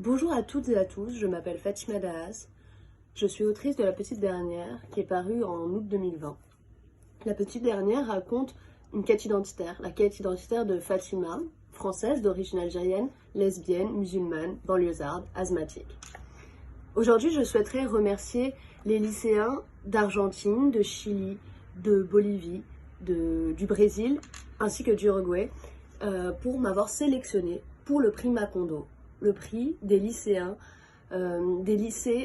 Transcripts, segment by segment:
Bonjour à toutes et à tous, je m'appelle Fatima Dahas. Je suis autrice de La Petite Dernière qui est parue en août 2020. La Petite Dernière raconte une quête identitaire, la quête identitaire de Fatima, française d'origine algérienne, lesbienne, musulmane, banlieusarde, asthmatique. Aujourd'hui, je souhaiterais remercier les lycéens d'Argentine, de Chili, de Bolivie, du Brésil ainsi que d'Uruguay pour m'avoir sélectionné pour le prix Macondo, le prix des lycées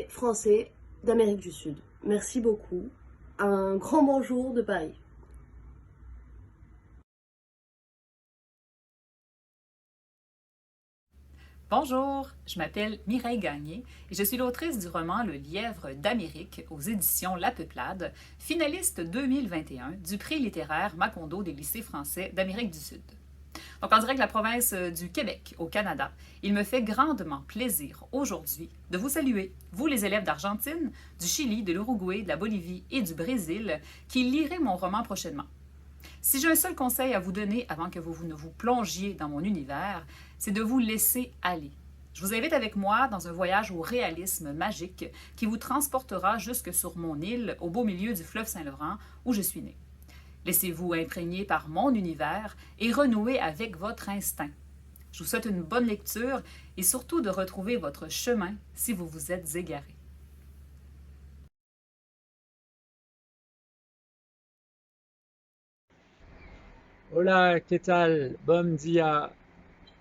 français d'Amérique du Sud. Merci beaucoup. Un grand bonjour de Paris. Bonjour, je m'appelle Mireille Gagné et je suis l'autrice du roman Le Lièvre d'Amérique aux éditions La Peuplade, finaliste 2021 du prix littéraire Macondo des lycées français d'Amérique du Sud. Donc en direct de la province du Québec au Canada, il me fait grandement plaisir aujourd'hui de vous saluer, vous les élèves d'Argentine, du Chili, de l'Uruguay, de la Bolivie et du Brésil qui lirez mon roman prochainement. Si j'ai un seul conseil à vous donner avant que vous ne vous plongiez dans mon univers, c'est de vous laisser aller. Je vous invite avec moi dans un voyage au réalisme magique qui vous transportera jusque sur mon île au beau milieu du fleuve Saint-Laurent où je suis née. Laissez-vous imprégner par mon univers et renouer avec votre instinct. Je vous souhaite une bonne lecture et surtout de retrouver votre chemin si vous vous êtes égaré. Hola, ¿qué tal? Bom dia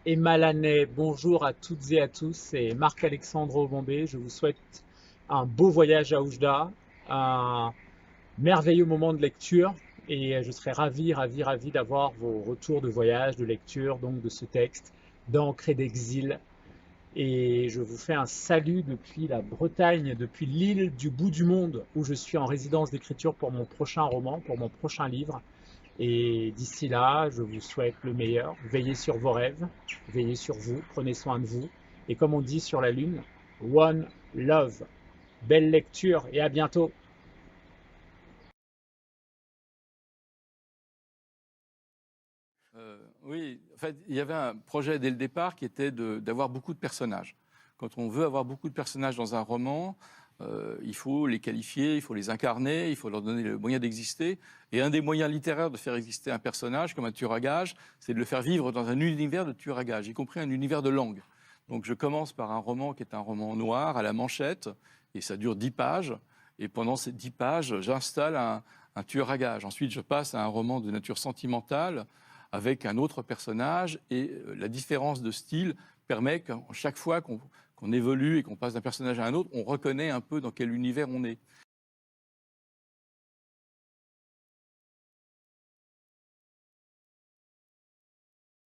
et malanais. Bonjour à toutes et à tous. C'est Marc-Alexandre Bombay. Je vous souhaite un beau voyage à Oujda, un merveilleux moment de lecture et je serai ravi d'avoir vos retours de voyage, de lecture, donc de ce texte, d'encre et d'exil. Et je vous fais un salut depuis la Bretagne, depuis l'île du bout du monde où je suis en résidence d'écriture pour mon prochain roman, pour mon prochain livre. Et d'ici là, je vous souhaite le meilleur. Veillez sur vos rêves, veillez sur vous, prenez soin de vous. Et comme on dit sur la Lune, One Love. Belle lecture et à bientôt. Oui, en fait, il y avait un projet dès le départ qui était d'avoir beaucoup de personnages. Quand on veut avoir beaucoup de personnages dans un roman, il faut les qualifier, il faut les incarner, il faut leur donner le moyen d'exister. Et un des moyens littéraires de faire exister un personnage comme un tueur à gages, c'est de le faire vivre dans un univers de tueur à gages, y compris un univers de langue. Donc je commence par un roman qui est un roman noir à la manchette, et ça dure 10 pages. Et pendant ces 10 pages, j'installe un tueur à gages. Ensuite, je passe à un roman de nature sentimentale, avec un autre personnage, et la différence de style permet qu'à chaque fois qu'on évolue et qu'on passe d'un personnage à un autre, on reconnaît un peu dans quel univers on est.